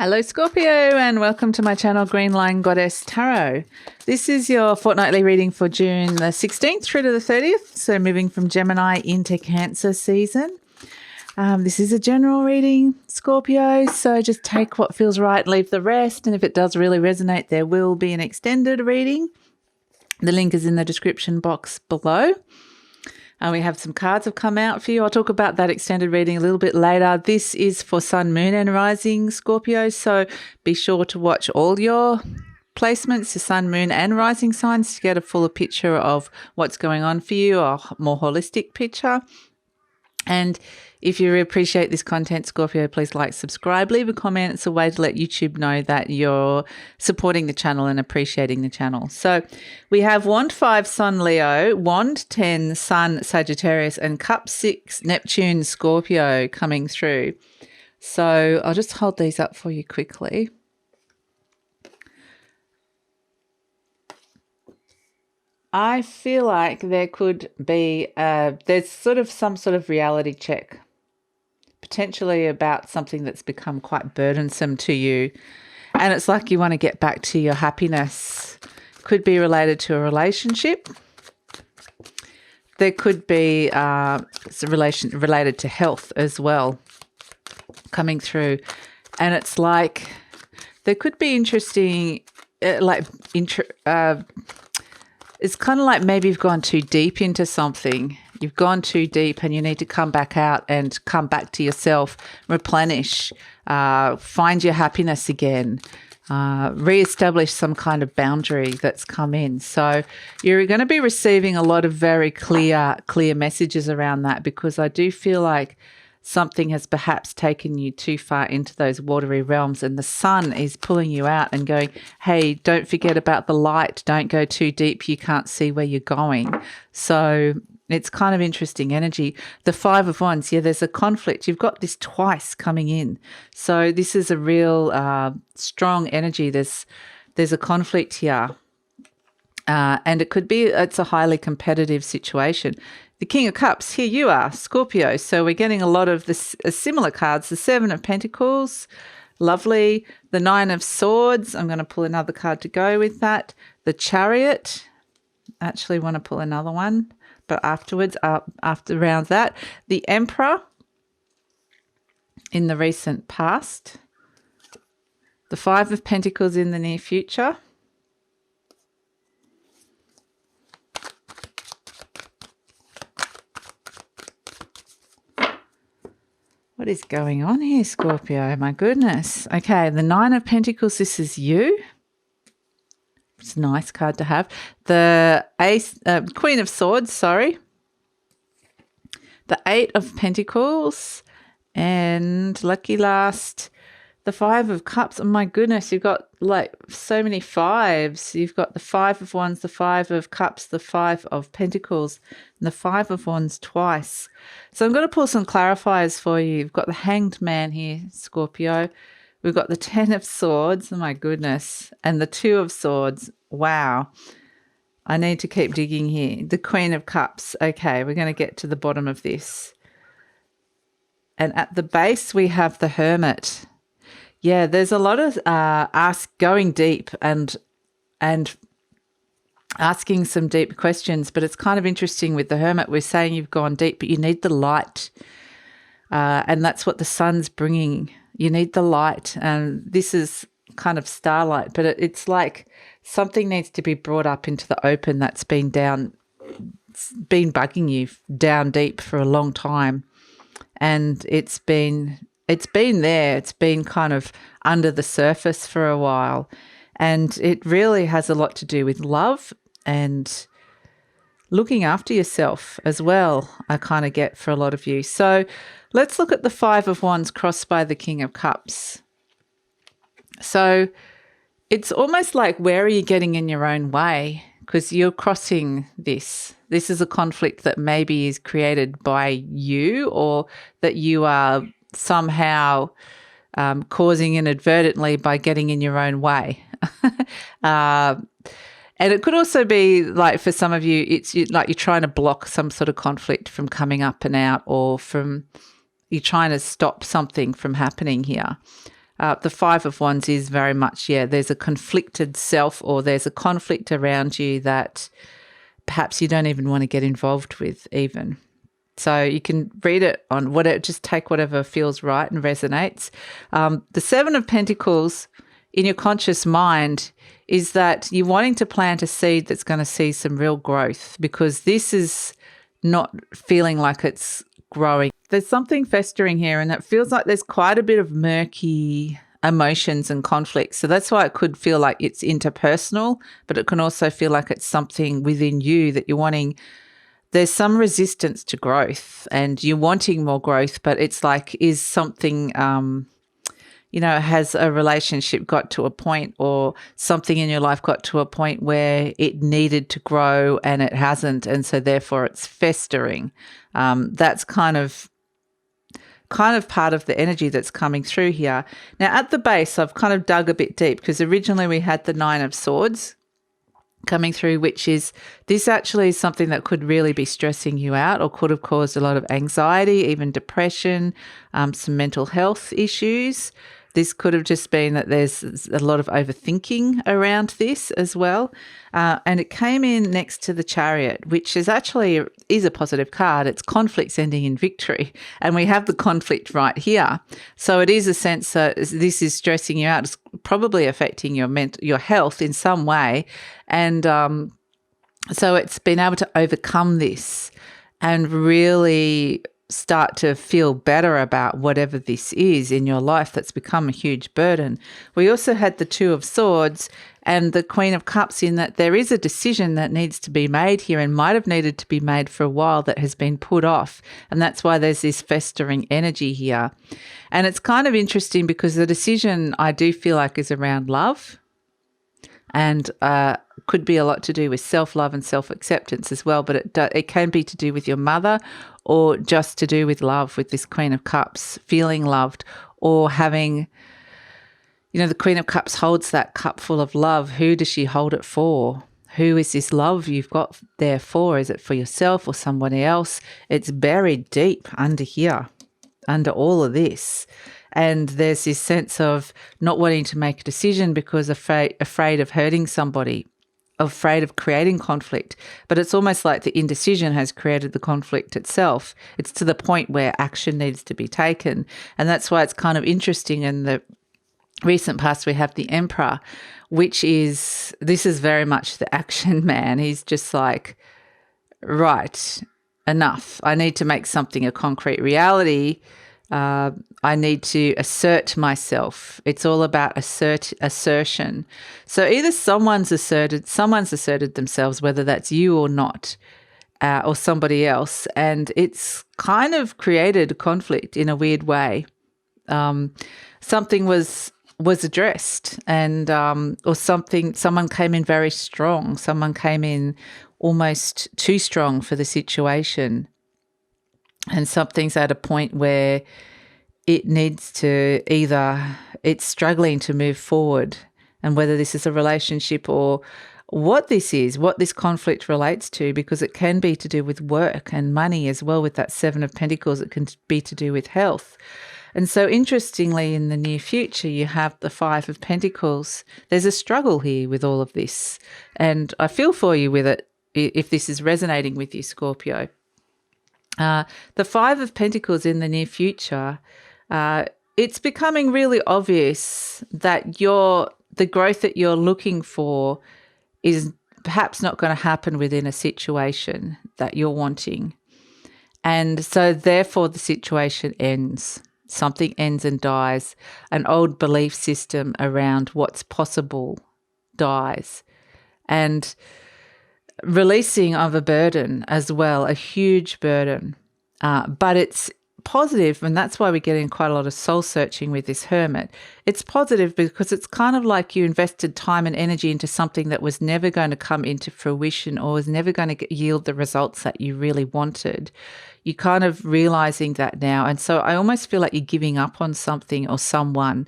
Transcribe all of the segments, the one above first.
Hello Scorpio and welcome to my channel GreenLion Goddess Tarot. This is your fortnightly reading for June the 16th through to the 30th. So moving from Gemini into Cancer season. This is a general reading, Scorpio, so just take what feels right, leave the rest. And if it does really resonate, there will be an extended reading. The link is in the description box below. We have some cards have come out for you. I'll talk about that extended reading a little bit later. This is for Sun, Moon and Rising, Scorpio. So be sure to watch all your placements, your Sun, Moon and Rising signs to get a fuller picture of what's going on for you, a more holistic picture. And if you appreciate this content, Scorpio, please like, subscribe, leave a comment. It's a way to let YouTube know that you're supporting the channel and appreciating the channel. So we have Wand 5, Sun, Leo, Wand 10, Sun, Sagittarius, and Cup 6, Neptune, Scorpio coming through. So I'll just hold these up for you quickly. I feel like there could be, there's sort of some sort of reality check, potentially about something that's become quite burdensome to you. And it's like you want to get back to your happiness. Could be related to a relationship. There could be related to health as well coming through. And it's like there could be interesting, it's kind of like maybe you've gone too deep into something. You've gone too deep and you need to come back out and come back to yourself, replenish, find your happiness again, reestablish some kind of boundary that's come in. So you're going to be receiving a lot of very clear messages around that, because I do feel like something has perhaps taken you too far into those watery realms, and the sun is pulling you out and going, hey, don't forget about the light. Don't go too deep. You can't see where you're going. So it's kind of interesting energy. The 5 of Wands, yeah, there's a conflict. You've got this twice coming in. So this is a real strong energy. There's a conflict here. And it could be, it's a highly competitive situation. The King of Cups, here you are, Scorpio. So we're getting a lot of this similar cards. The 7 of Pentacles, lovely. The 9 of Swords, I'm going to pull another card to go with that. The Chariot, actually want to pull another one, but afterwards, around that. The Emperor in the recent past. The 5 of Pentacles in the near future. What is going on here, Scorpio? My goodness. Okay, the 9 of Pentacles, this is you. It's a nice card to have. The Queen of Swords, sorry. The 8 of Pentacles. And lucky last, the 5 of Cups. Oh my goodness, you've got like so many 5s. You've got the 5 of Wands, the 5 of Cups, the 5 of Pentacles, and the 5 of Wands twice. So I'm going to pull some clarifiers for you. You've got the Hanged Man here, Scorpio. We've got the 10 of Swords. Oh my goodness. And the 2 of Swords. Wow. I need to keep digging here. The Queen of Cups. Okay, we're going to get to the bottom of this. And at the base, we have the Hermit. Yeah, there's a lot of going deep and asking some deep questions, but it's kind of interesting with the Hermit. We're saying you've gone deep, but you need the light, and that's what the sun's bringing. You need the light, and this is kind of starlight, but it's like something needs to be brought up into the open that's been bugging you down deep for a long time, and it's been there. It's been kind of under the surface for a while. And it really has a lot to do with love and looking after yourself as well, I kind of get for a lot of you. So let's look at the 5 of Wands crossed by the King of Cups. So it's almost like, where are you getting in your own way? Because you're crossing this. This is a conflict that maybe is created by you, or that you are somehow causing inadvertently by getting in your own way. And it could also be like, for some of you, it's like you're trying to block some sort of conflict from coming up and out, or from you're trying to stop something from happening here. The Five of Wands is very much, there's a conflicted self, or there's a conflict around you that perhaps you don't even want to get involved with even. So you can read it on whatever, just take whatever feels right and resonates. The Seven of Pentacles in your conscious mind is that you're wanting to plant a seed that's going to see some real growth, because this is not feeling like it's growing. There's something festering here, and it feels like there's quite a bit of murky emotions and conflicts. So that's why it could feel like it's interpersonal, but it can also feel like it's something within you that you're wanting. There's some resistance to growth and you're wanting more growth, but it's like, is something, has a relationship got to a point, or something in your life got to a point where it needed to grow and it hasn't, and so therefore it's festering. That's kind of part of the energy that's coming through here. Now at the base, I've kind of dug a bit deep, because originally we had the Nine of Swords coming through, which is, this actually is something that could really be stressing you out, or could have caused a lot of anxiety, even depression, some mental health issues. This could have just been that there's a lot of overthinking around this as well. And it came in next to the Chariot, which is actually is a positive card. It's conflicts ending in victory. And we have the conflict right here. So it is a sense that this is stressing you out. It's probably affecting your health in some way. And so it's been able to overcome this and really start to feel better about whatever this is in your life that's become a huge burden. We also had the Two of Swords and the Queen of Cups, in that there is a decision that needs to be made here, and might have needed to be made for a while, that has been put off. And that's why there's this festering energy here. And it's kind of interesting, because the decision, I do feel like, is around love, and could be a lot to do with self-love and self-acceptance as well, but it can be to do with your mother, or just to do with love, with this Queen of Cups, feeling loved, or having, the Queen of Cups holds that cup full of love. Who does she hold it for? Who is this love you've got there for? Is it for yourself or somebody else? It's buried deep under here, under all of this. And there's this sense of not wanting to make a decision because afraid of hurting somebody, afraid of creating conflict. But it's almost like the indecision has created the conflict itself. It's to the point where action needs to be taken. And that's why it's kind of interesting. In the recent past, we have the Emperor, this is very much the action man. He's just like, right, enough. I need to make something a concrete reality. I need to assert myself. It's all about assertion. So either someone's asserted themselves, whether that's you or not, or somebody else, and it's kind of created a conflict in a weird way. Something was addressed, and or someone came in very strong. Someone came in almost too strong for the situation. And something's at a point where it needs to it's struggling to move forward. And whether this is a relationship or what this conflict relates to, because it can be to do with work and money as well. With that Seven of Pentacles, it can be to do with health. And so interestingly, in the near future, you have the Five of Pentacles. There's a struggle here with all of this. And I feel for you with it, if this is resonating with you, Scorpio. The Five of Pentacles in the near future, it's becoming really obvious that the growth that you're looking for is perhaps not going to happen within a situation that you're wanting. And so therefore the situation ends. Something ends and dies. An old belief system around what's possible dies. And releasing of a burden as well, a huge burden. But it's positive, and that's why we're getting quite a lot of soul searching with this Hermit. It's positive because it's kind of like you invested time and energy into something that was never going to come into fruition, or was never going to yield the results that you really wanted. You're kind of realizing that now. And so I almost feel like you're giving up on something or someone,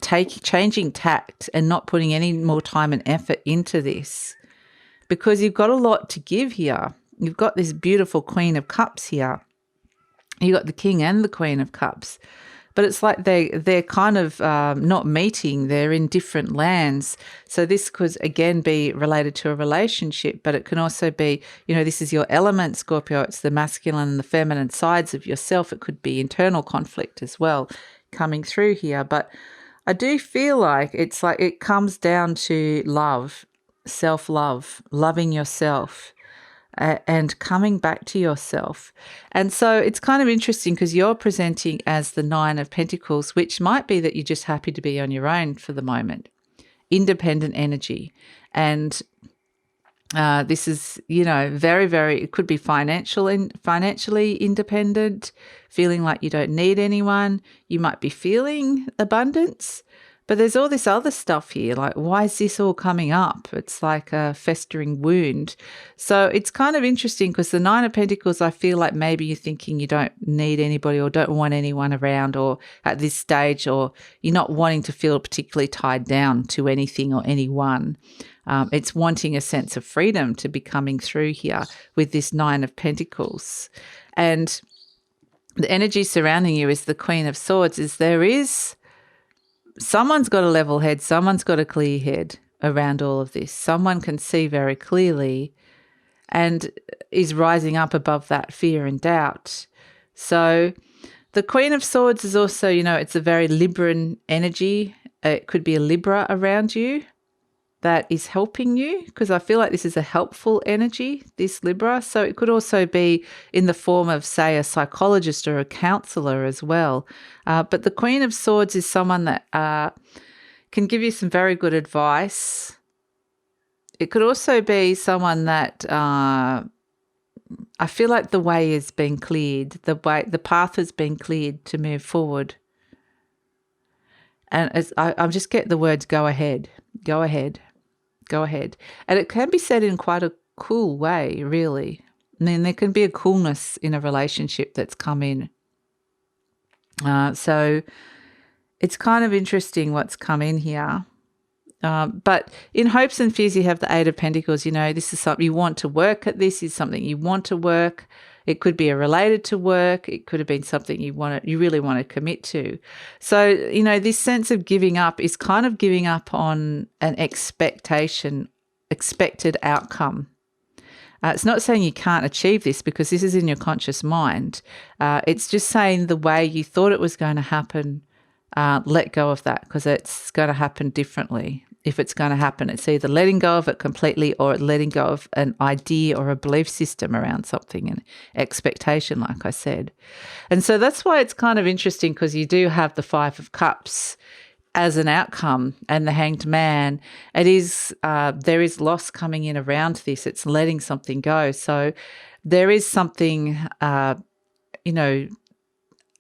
changing tact and not putting any more time and effort into this, because you've got a lot to give here. You've got this beautiful Queen of Cups here. You've got the King and the Queen of Cups. but it's like they're kind of not meeting. They're in different lands. So this could again be related to a relationship, but it can also be, this is your element, Scorpio. It's the masculine and the feminine sides of yourself. It could be internal conflict as well coming through here. But I do feel like it's like it comes down to love, self-love, loving yourself, and coming back to yourself. And so it's kind of interesting because you're presenting as the Nine of Pentacles, which might be that you're just happy to be on your own for the moment. Independent energy. And this is, very, very, it could be financially independent, feeling like you don't need anyone. You might be feeling abundance. But there's all this other stuff here, like why is this all coming up? It's like a festering wound. So it's kind of interesting because the Nine of Pentacles, I feel like maybe you're thinking you don't need anybody or don't want anyone around or at this stage, or you're not wanting to feel particularly tied down to anything or anyone. It's wanting a sense of freedom to be coming through here with this Nine of Pentacles. And the energy surrounding you is the Queen of Swords, someone's got a level head, someone's got a clear head around all of this. Someone can see very clearly and is rising up above that fear and doubt. So the Queen of Swords is also, it's a very Libran energy. It could be a Libra around you that is helping you, because I feel like this is a helpful energy, this Libra. So it could also be in the form of, say, a psychologist or a counselor as well. But the Queen of Swords is someone that can give you some very good advice. It could also be someone that I feel like the way is being cleared, the path has been cleared to move forward. And I just get the words, go ahead, go ahead. Go ahead. And it can be said in quite a cool way, really. I mean, there can be a coolness in a relationship that's come in. So it's kind of interesting what's come in here. But in hopes and fears, you have the Eight of Pentacles. This is something you want to work at. This is something you want to work. It could be related to work. It could have been something you really want to commit to. So, this sense of giving up is kind of giving up on an expected outcome. It's not saying you can't achieve this because this is in your conscious mind. It's just saying the way you thought it was going to happen, let go of that because it's going to happen differently. If it's going to happen, it's either letting go of it completely or letting go of an idea or a belief system around something, an expectation, like I said. And so that's why it's kind of interesting because you do have the Five of Cups as an outcome and the Hanged Man. It is, there is loss coming in around this. It's letting something go. So there is something,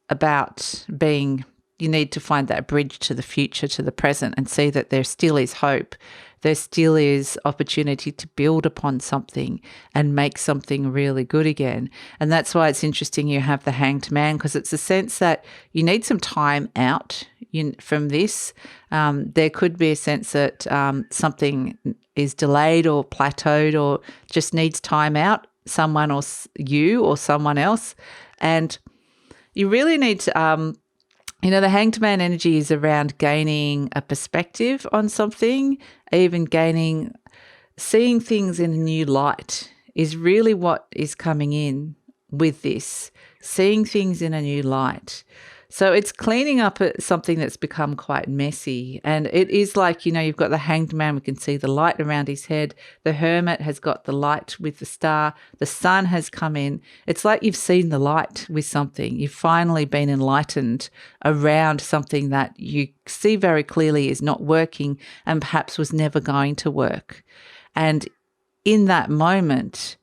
about being, you need to find that bridge to the future, to the present, and see that there still is hope. There still is opportunity to build upon something and make something really good again. And that's why it's interesting you have the Hanged Man, because it's a sense that you need some time out from this. There could be a sense that something is delayed or plateaued or just needs time out, someone or you or someone else. And you really need to the Hanged Man energy is around gaining a perspective on something, even seeing things in a new light is really what is coming in with this, seeing things in a new light. So it's cleaning up something that's become quite messy. And it is like, you've got the Hanged Man. We can see the light around his head. The Hermit has got the light with the star. The sun has come in. It's like you've seen the light with something. You've finally been enlightened around something that you see very clearly is not working and perhaps was never going to work. And in that moment,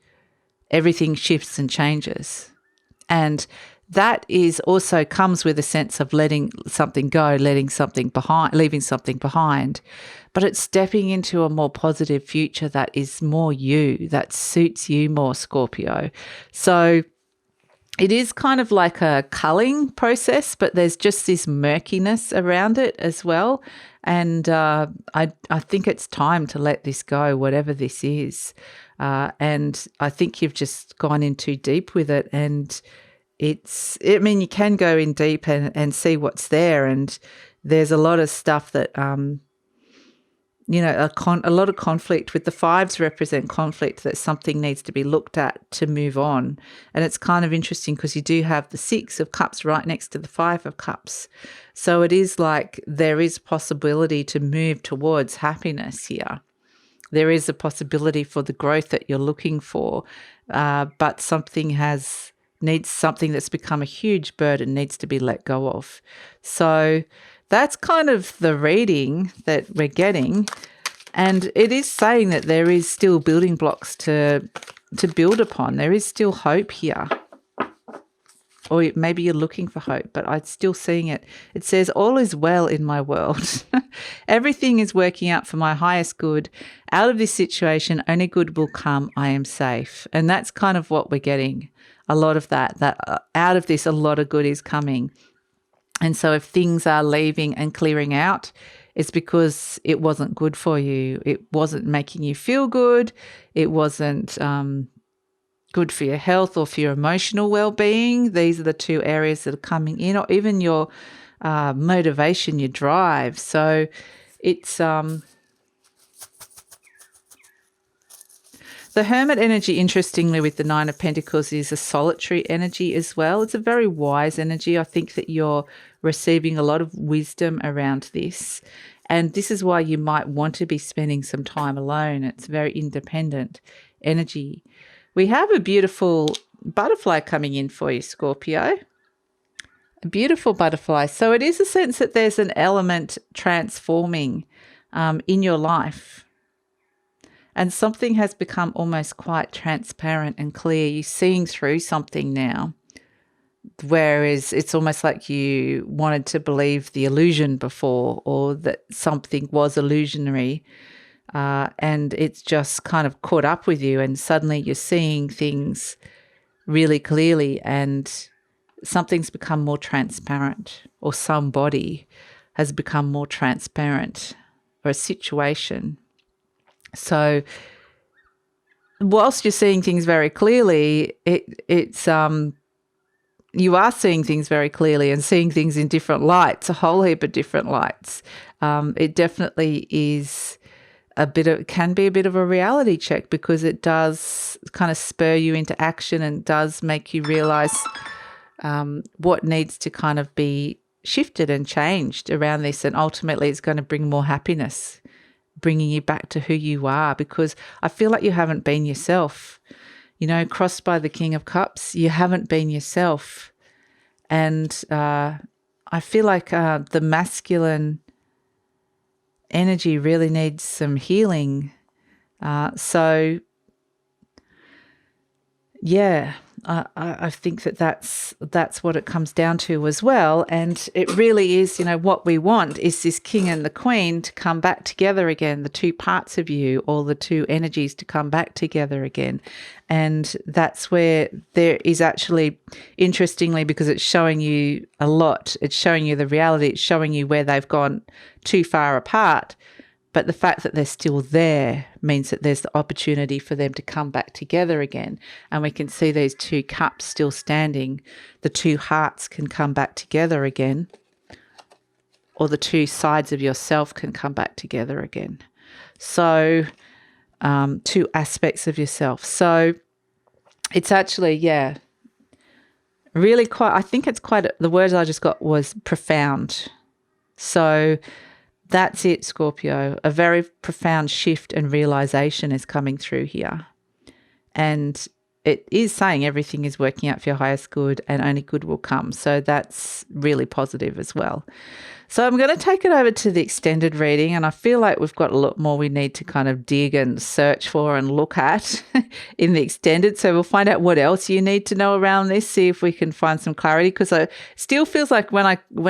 everything shifts and changes. And that is also comes with a sense of letting something go, leaving something behind. But it's stepping into a more positive future that is more you, that suits you more, Scorpio. So it is kind of like a culling process, but there's just this murkiness around it as well. And I think it's time to let this go, whatever this is. And I think you've just gone in too deep with it, and I mean, you can go in deep and see what's there, and there's a lot of stuff that, you know, a lot of conflict. With the fives represent conflict, that something needs to be looked at to move on. And it's kind of interesting because you do have the 6 of cups right next to the 5 of cups. So it is like there is possibility to move towards happiness here. There is a possibility for the growth that you're looking for, but something that's become a huge burden needs to be let go of. So that's kind of the reading that we're getting. And it is saying that there is still building blocks to build upon. There is still hope here. Or maybe you're looking for hope, but I'm still seeing it. It says, all is well in my world. Everything is working out for my highest good. Out of this situation, only good will come. I am safe. And that's kind of what we're getting. A lot of that out of this, a lot of good is coming. And so if things are leaving and clearing out, it's because it wasn't good for you. It wasn't making you feel good. It wasn't good for your health or for your emotional well-being. These are the 2 areas that are coming in, or even your motivation, your drive. So it's the Hermit energy, interestingly, with the 9 of Pentacles, is a solitary energy as well. It's a very wise energy. I think that you're receiving a lot of wisdom around this. And this is why you might want to be spending some time alone. It's very independent energy. We have a beautiful butterfly coming in for you, Scorpio. A beautiful butterfly. So it is a sense that there's an element transforming in your life. And something has become almost quite transparent and clear. You're seeing through something now. Whereas it's almost like you wanted to believe the illusion before, or that something was illusionary. And it's just kind of caught up with you, and suddenly you're seeing things really clearly, and something's become more transparent, or somebody has become more transparent, or a situation. So whilst you're seeing things very clearly, you are seeing things very clearly and seeing things in different lights, a whole heap of different lights. It definitely is can be a bit of a reality check, because it does kind of spur you into action and does make you realize what needs to kind of be shifted and changed around this. And ultimately it's going to bring more happiness, bringing you back to who you are, because I feel like you haven't been yourself. You know, crossed by the King of Cups, you haven't been yourself. And I feel like the masculine energy really needs some healing. So, yeah, I think that's what it comes down to as well. And it really is, you know, what we want is this king and the queen to come back together again, the 2 parts of you, or the 2 energies to come back together again. And that's where there is actually, interestingly, because it's showing you a lot, it's showing you the reality, it's showing you where they've gone too far apart. But the fact that they're still there means that there's the opportunity for them to come back together again. And we can see these 2 cups still standing. The 2 hearts can come back together again, or the 2 sides of yourself can come back together again. So 2 aspects of yourself. So it's actually, yeah, really quite, I think it's quite, the words I just got was profound. So that's it, Scorpio. A very profound shift and realization is coming through here. And it is saying everything is working out for your highest good and only good will come. So that's really positive as well. So I'm going to take it over to the extended reading, and I feel like we've got a lot more we need to kind of dig and search for and look at in the extended. So we'll find out what else you need to know around this, see if we can find some clarity, because it still feels like when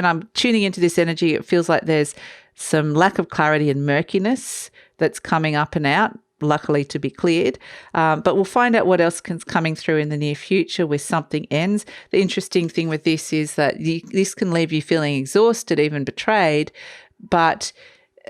I'm tuning into this energy, it feels like there's some lack of clarity and murkiness that's coming up and out, luckily to be cleared. But we'll find out what else is coming through in the near future where something ends. The interesting thing with this is that this can leave you feeling exhausted, even betrayed, but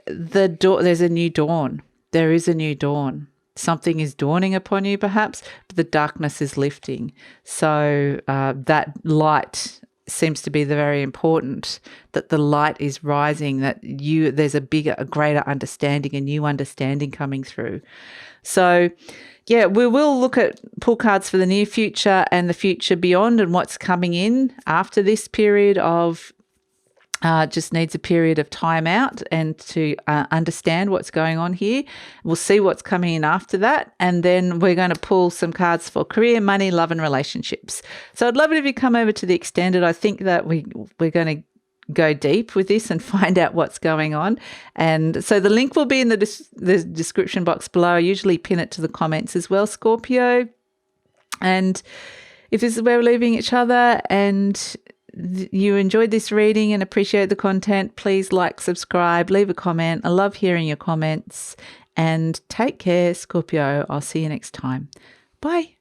there's a new dawn. There is a new dawn. something is dawning upon you perhaps, but the darkness is lifting. So that light seems to be very important, that the light is rising, that there's a greater understanding, a new understanding coming through. So yeah, we will pull cards for the near future and the future beyond, and what's coming in after this period of just needs a period of time out and to understand what's going on here. We'll see what's coming in after that, and then we're going to pull some cards for career, money, love and relationships. So I'd love it if you come over to the extended. I think that we're going to go deep with this and find out what's going on. And so the link will be in the description box below. I usually pin it to the comments as well, Scorpio. And if this is where we're leaving each other and you enjoyed this reading and appreciate the content, please like, subscribe, leave a comment. I love hearing your comments. And take care, Scorpio. I'll see you next time. Bye.